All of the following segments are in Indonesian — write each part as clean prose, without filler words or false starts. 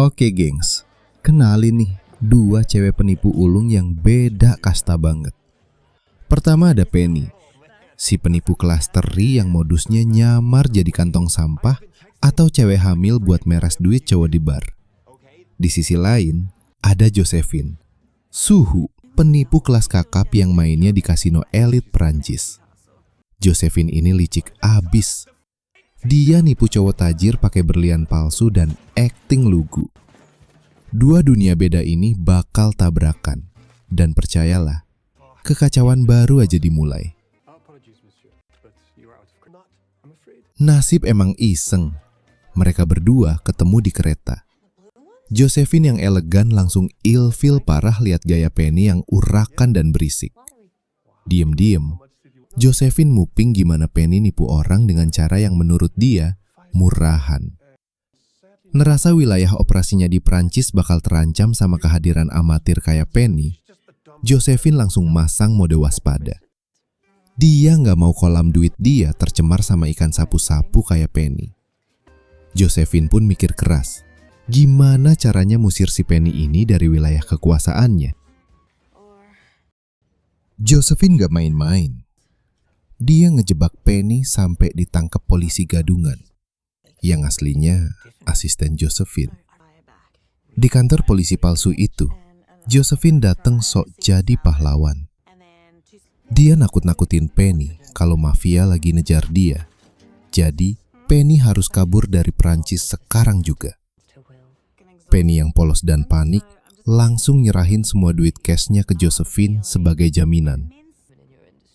Oke gengs, kenalin nih dua cewek penipu ulung yang beda kasta banget. Pertama ada Penny, si penipu kelas teri yang modusnya nyamar jadi kantong sampah atau cewek hamil buat meras duit cowok di bar. Di sisi lain ada Josephine, Suhu, penipu kelas kakap yang mainnya di kasino elit Perancis. Josephine ini licik abis. Dia nipu cowok tajir pakai berlian palsu dan acting lugu. Dua dunia beda ini bakal tabrakan. Dan percayalah, kekacauan baru aja dimulai. Nasib emang iseng. Mereka berdua ketemu di kereta. Josephine yang elegan langsung ilfil parah lihat gaya Penny yang urakan dan berisik. Diem-diem, Josephine muping gimana Penny nipu orang dengan cara yang menurut dia murahan. Ngerasa wilayah operasinya di Prancis bakal terancam sama kehadiran amatir kayak Penny, Josephine langsung masang mode waspada. Dia nggak mau kolam duit dia tercemar sama ikan sapu-sapu kayak Penny. Josephine pun mikir keras, gimana caranya musir si Penny ini dari wilayah kekuasaannya. Josephine nggak main-main. Dia ngejebak Penny sampai ditangkap polisi gadungan, yang aslinya asisten Josephine. Di kantor polisi palsu itu, Josephine datang sok jadi pahlawan. Dia nakut-nakutin Penny kalau mafia lagi ngejar dia. Jadi, Penny harus kabur dari Prancis sekarang juga. Penny yang polos dan panik langsung nyerahin semua duit cashnya ke Josephine sebagai jaminan.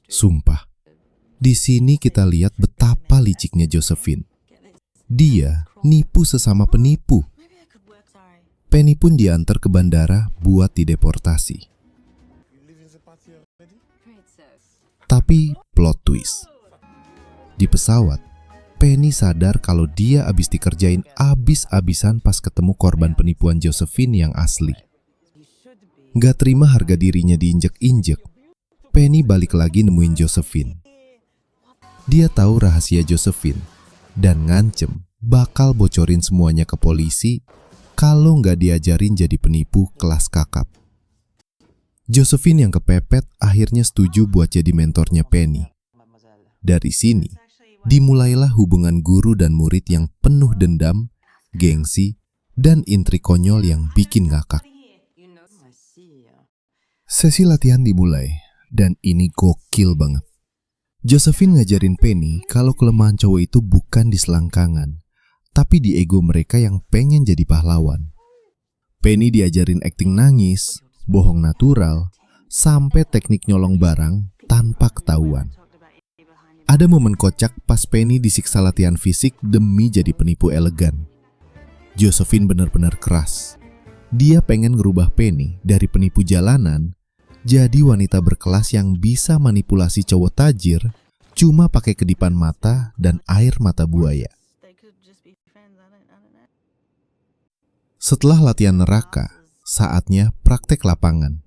Sumpah, di sini kita lihat betapa liciknya Josephine. Dia nipu sesama penipu. Penny pun diantar ke bandara buat dideportasi. Tapi plot twist. Di pesawat, Penny sadar kalau dia abis dikerjain abis-abisan pas ketemu korban penipuan Josephine yang asli. Gak terima harga dirinya diinjek-injek, Penny balik lagi nemuin Josephine. Dia tahu rahasia Josephine dan ngancem bakal bocorin semuanya ke polisi kalau nggak diajarin jadi penipu kelas kakap. Josephine yang kepepet akhirnya setuju buat jadi mentornya Penny. Dari sini, dimulailah hubungan guru dan murid yang penuh dendam, gengsi, dan intrik konyol yang bikin ngakak. Sesi latihan dimulai, dan ini gokil banget. Josephine ngajarin Penny kalau kelemahan cowok itu bukan di selangkangan, tapi di ego mereka yang pengen jadi pahlawan. Penny diajarin akting nangis, bohong natural, sampai teknik nyolong barang tanpa ketahuan. Ada momen kocak pas Penny disiksa latihan fisik demi jadi penipu elegan. Josephine benar-benar keras. Dia pengen ngerubah Penny dari penipu jalanan jadi wanita berkelas yang bisa manipulasi cowok tajir cuma pakai kedipan mata dan air mata buaya. Setelah latihan neraka, saatnya praktek lapangan.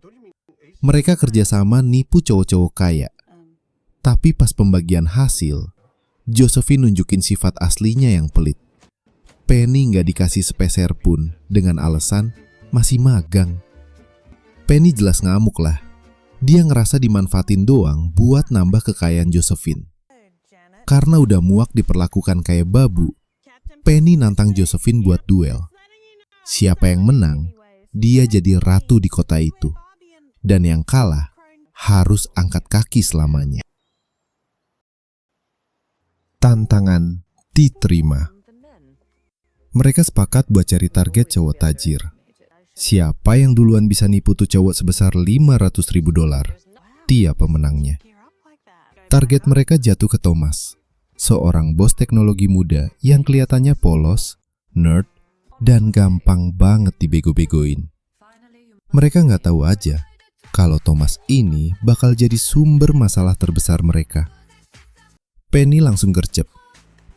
Mereka kerjasama nipu cowok-cowok kaya. Tapi pas pembagian hasil, Josephine nunjukin sifat aslinya yang pelit. Penny nggak dikasih sepeser pun dengan alasan masih magang. Penny jelas ngamuk lah. Dia ngerasa dimanfaatin doang buat nambah kekayaan Josephine. Karena udah muak diperlakukan kayak babu, Penny nantang Josephine buat duel. Siapa yang menang, dia jadi ratu di kota itu. Dan yang kalah harus angkat kaki selamanya. Tantangan diterima. Mereka sepakat buat cari target cowok tajir. Siapa yang duluan bisa nipu tuh cowok sebesar $500.000? Dia pemenangnya. Target mereka jatuh ke Thomas, seorang bos teknologi muda yang kelihatannya polos, nerd, dan gampang banget dibego-begoin. Mereka nggak tahu aja kalau Thomas ini bakal jadi sumber masalah terbesar mereka. Penny langsung gercep.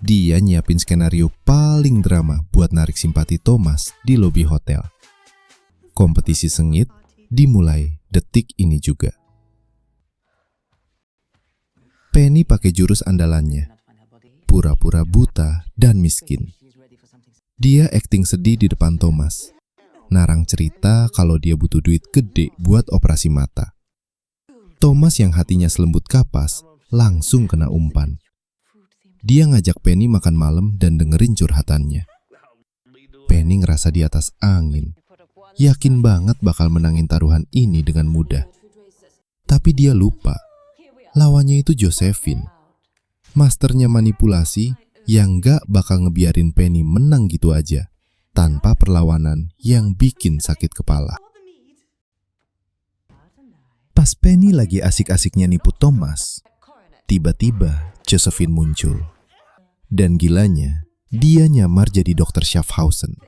Dia nyiapin skenario paling drama buat narik simpati Thomas di lobi hotel. Kompetisi sengit dimulai detik ini juga. Penny pakai jurus andalannya, pura-pura buta dan miskin. Dia akting sedih di depan Thomas. Narang cerita kalau dia butuh duit gede buat operasi mata. Thomas yang hatinya selembut kapas langsung kena umpan. Dia ngajak Penny makan malam dan dengerin curhatannya. Penny ngerasa di atas angin. Yakin banget bakal menangin taruhan ini dengan mudah. Tapi dia lupa, lawannya itu Josephine. Masternya manipulasi yang gak bakal ngebiarin Penny menang gitu aja, tanpa perlawanan yang bikin sakit kepala. Pas Penny lagi asik-asiknya nipu Thomas, tiba-tiba Josephine muncul. Dan gilanya, dia nyamar jadi dokter Schaffhausen.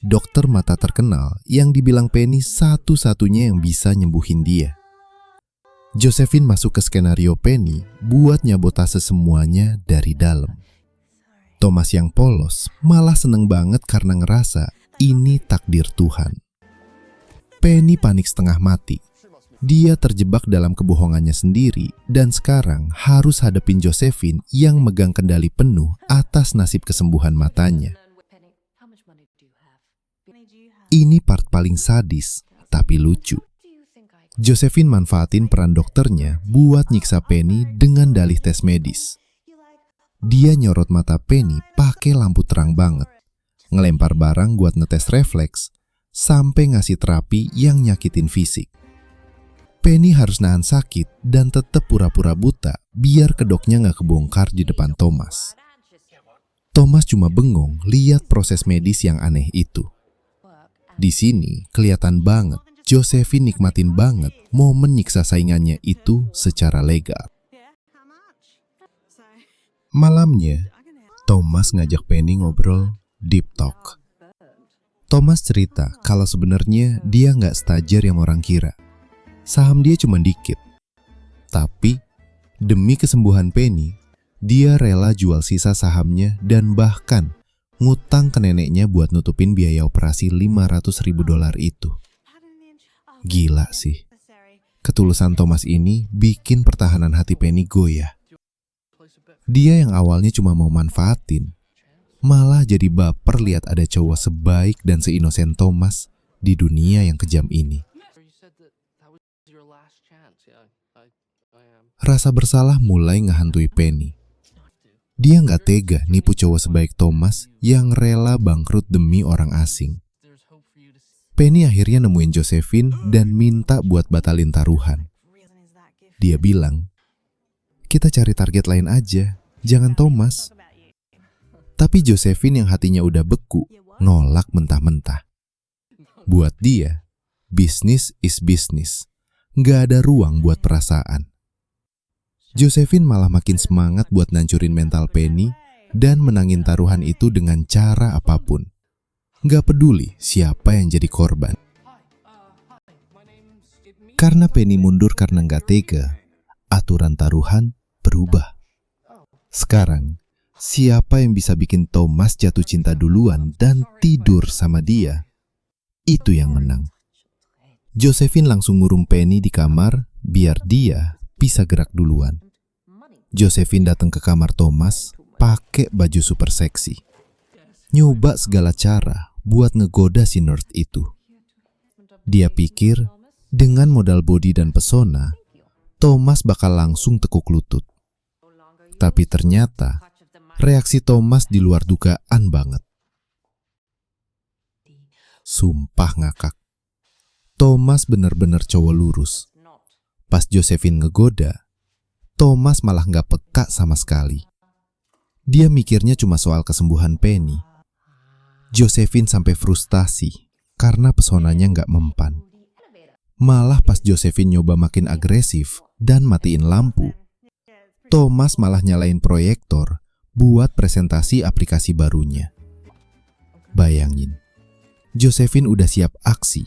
Dokter mata terkenal yang dibilang Penny satu-satunya yang bisa nyembuhin dia. Josephine masuk ke skenario Penny buat nyabotase semuanya dari dalam. Thomas yang polos malah seneng banget karena ngerasa ini takdir Tuhan. Penny panik setengah mati. Dia terjebak dalam kebohongannya sendiri dan sekarang harus hadapin Josephine yang megang kendali penuh atas nasib kesembuhan matanya. Ini part paling sadis, tapi lucu. Josephine manfaatin peran dokternya buat nyiksa Penny dengan dalih tes medis. Dia nyorot mata Penny pakai lampu terang banget, ngelempar barang buat ngetes refleks, sampai ngasih terapi yang nyakitin fisik. Penny harus nahan sakit dan tetap pura-pura buta biar kedoknya gak kebongkar di depan Thomas. Thomas cuma bengong lihat proses medis yang aneh itu. Di sini kelihatan banget Josephine nikmatin banget momen nyiksa saingannya itu secara legal. Malamnya, Thomas ngajak Penny ngobrol deep talk. Thomas cerita kalau sebenarnya dia nggak stajer yang orang kira. Saham dia cuma dikit. Tapi, demi kesembuhan Penny, dia rela jual sisa sahamnya dan bahkan ngutang ke neneknya buat nutupin biaya operasi $500.000 itu. Gila sih. Ketulusan Thomas ini bikin pertahanan hati Penny goyah. Dia yang awalnya cuma mau manfaatin, malah jadi baper lihat ada cowok sebaik dan seinosen Thomas di dunia yang kejam ini. Rasa bersalah mulai ngehantui Penny. Dia nggak tega nipu cowok sebaik Thomas yang rela bangkrut demi orang asing. Penny akhirnya nemuin Josephine dan minta buat batalin taruhan. Dia bilang, kita cari target lain aja, jangan Thomas. Tapi Josephine yang hatinya udah beku, nolak mentah-mentah. Buat dia, bisnis is bisnis. Nggak ada ruang buat perasaan. Josephine malah makin semangat buat ngancurin mental Penny dan menangin taruhan itu dengan cara apapun. Nggak peduli siapa yang jadi korban. Karena Penny mundur karena nggak tega, aturan taruhan berubah. Sekarang, siapa yang bisa bikin Thomas jatuh cinta duluan dan tidur sama dia, itu yang menang. Josephine langsung ngurung Penny di kamar biar dia bisa gerak duluan. Josephine datang ke kamar Thomas pakai baju super seksi. Nyoba segala cara buat ngegoda si nerd itu. Dia pikir dengan modal body dan pesona, Thomas bakal langsung tekuk lutut. Tapi ternyata reaksi Thomas di luar dugaan banget. Sumpah ngakak. Thomas bener-bener cowok lurus. Pas Josephine ngegoda, Thomas malah nggak peka sama sekali. Dia mikirnya cuma soal kesembuhan Penny. Josephine sampai frustasi karena pesonanya nggak mempan. Malah pas Josephine nyoba makin agresif dan matiin lampu, Thomas malah nyalain proyektor buat presentasi aplikasi barunya. Bayangin, Josephine udah siap aksi,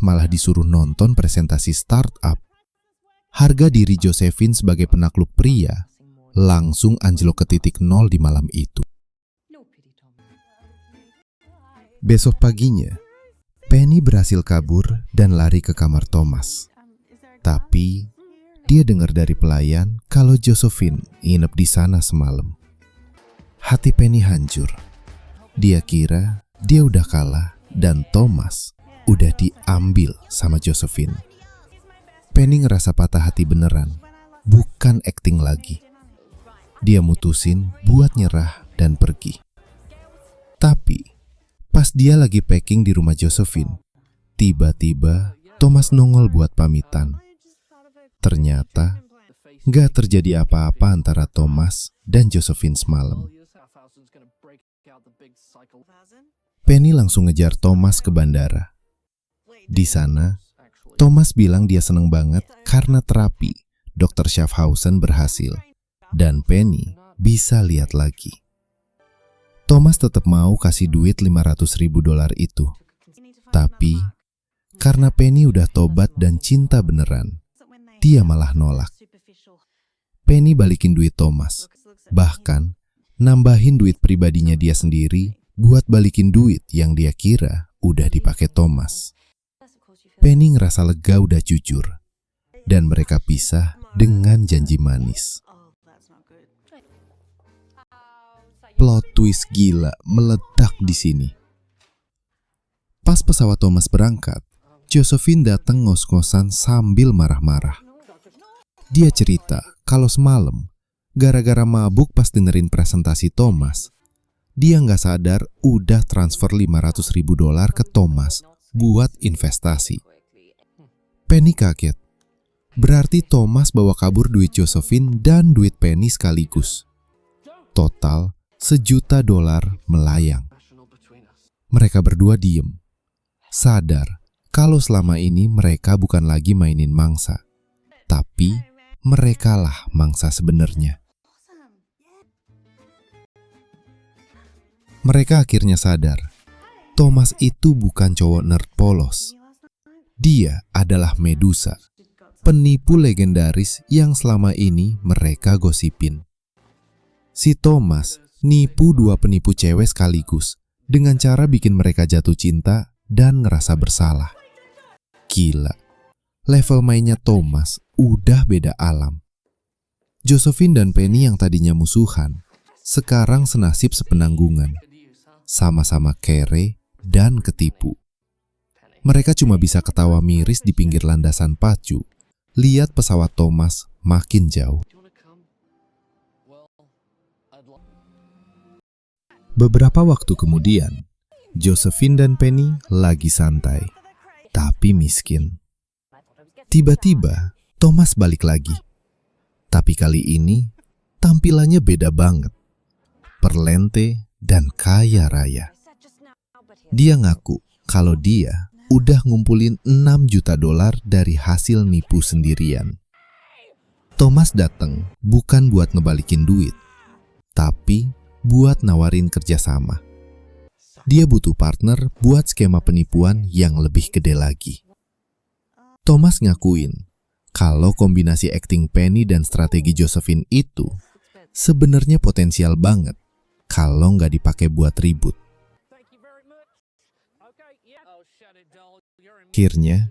malah disuruh nonton presentasi startup. Harga diri Josephine sebagai penakluk pria langsung anjlok ke titik nol di malam itu. Besok paginya, Penny berhasil kabur dan lari ke kamar Thomas. Tapi, dia dengar dari pelayan kalau Josephine nginep di sana semalam. Hati Penny hancur. Dia kira dia udah kalah dan Thomas udah diambil sama Josephine. Penny ngerasa patah hati beneran, bukan acting lagi. Dia mutusin buat nyerah dan pergi. Tapi pas dia lagi packing di rumah Josephine, tiba-tiba Thomas nongol buat pamitan. Ternyata gak terjadi apa-apa antara Thomas dan Josephine semalam. Penny langsung ngejar Thomas ke bandara. Di sana, Thomas bilang dia seneng banget karena terapi Dr. Schaffhausen berhasil dan Penny bisa lihat lagi. Thomas tetap mau kasih duit $500.000 itu. Tapi karena Penny udah tobat dan cinta beneran, dia malah nolak. Penny balikin duit Thomas, bahkan nambahin duit pribadinya dia sendiri buat balikin duit yang dia kira udah dipakai Thomas. Penny ngerasa lega udah jujur, dan mereka pisah dengan janji manis. Plot twist gila meledak di sini. Pas pesawat Thomas berangkat, Josephine datang ngos-ngosan sambil marah-marah. Dia cerita kalau semalam, gara-gara mabuk pas dengerin presentasi Thomas, dia nggak sadar udah transfer $500.000 ke Thomas buat investasi. Penny kaget. Berarti Thomas bawa kabur duit Josephine dan duit Penny sekaligus. Total $1.000.000 melayang. Mereka berdua diem, sadar kalau selama ini mereka bukan lagi mainin mangsa, tapi merekalah mangsa sebenarnya. Mereka akhirnya sadar, Thomas itu bukan cowok nerd polos. Dia adalah Medusa, penipu legendaris yang selama ini mereka gosipin. Si Thomas nipu 2 penipu cewek sekaligus dengan cara bikin mereka jatuh cinta dan ngerasa bersalah. Gila, level mainnya Thomas udah beda alam. Josephine dan Penny yang tadinya musuhan, sekarang senasib sepenanggungan. Sama-sama kere dan ketipu. Mereka cuma bisa ketawa miris di pinggir landasan pacu, lihat pesawat Thomas makin jauh. Beberapa waktu kemudian, Josephine dan Penny lagi santai, tapi miskin. Tiba-tiba, Thomas balik lagi. Tapi kali ini, tampilannya beda banget. Perlente dan kaya raya. Dia ngaku kalau dia udah ngumpulin $6 juta dari hasil nipu sendirian. Thomas datang bukan buat ngebalikin duit, tapi buat nawarin kerjasama. Dia butuh partner buat skema penipuan yang lebih gede lagi. Thomas ngakuin kalau kombinasi akting Penny dan strategi Josephine itu sebenarnya potensial banget kalau nggak dipakai buat ribut. Akhirnya,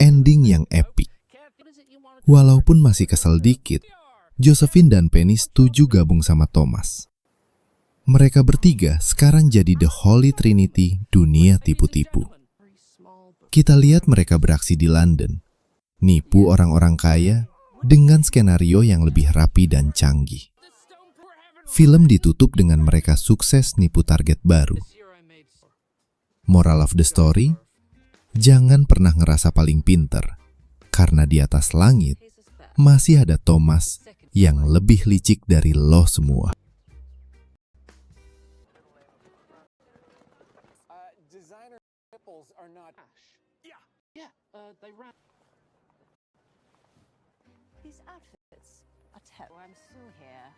ending yang epic. Walaupun masih kesel dikit, Josephine dan Penny setuju gabung sama Thomas. Mereka bertiga sekarang jadi The Holy Trinity dunia tipu-tipu. Kita lihat mereka beraksi di London, nipu orang-orang kaya dengan skenario yang lebih rapi dan canggih. Film ditutup dengan mereka sukses nipu target baru. Moral of the story, jangan pernah ngerasa paling pinter, karena di atas langit masih ada Thomas yang lebih licik dari lo semua. These outfits are I'm still here.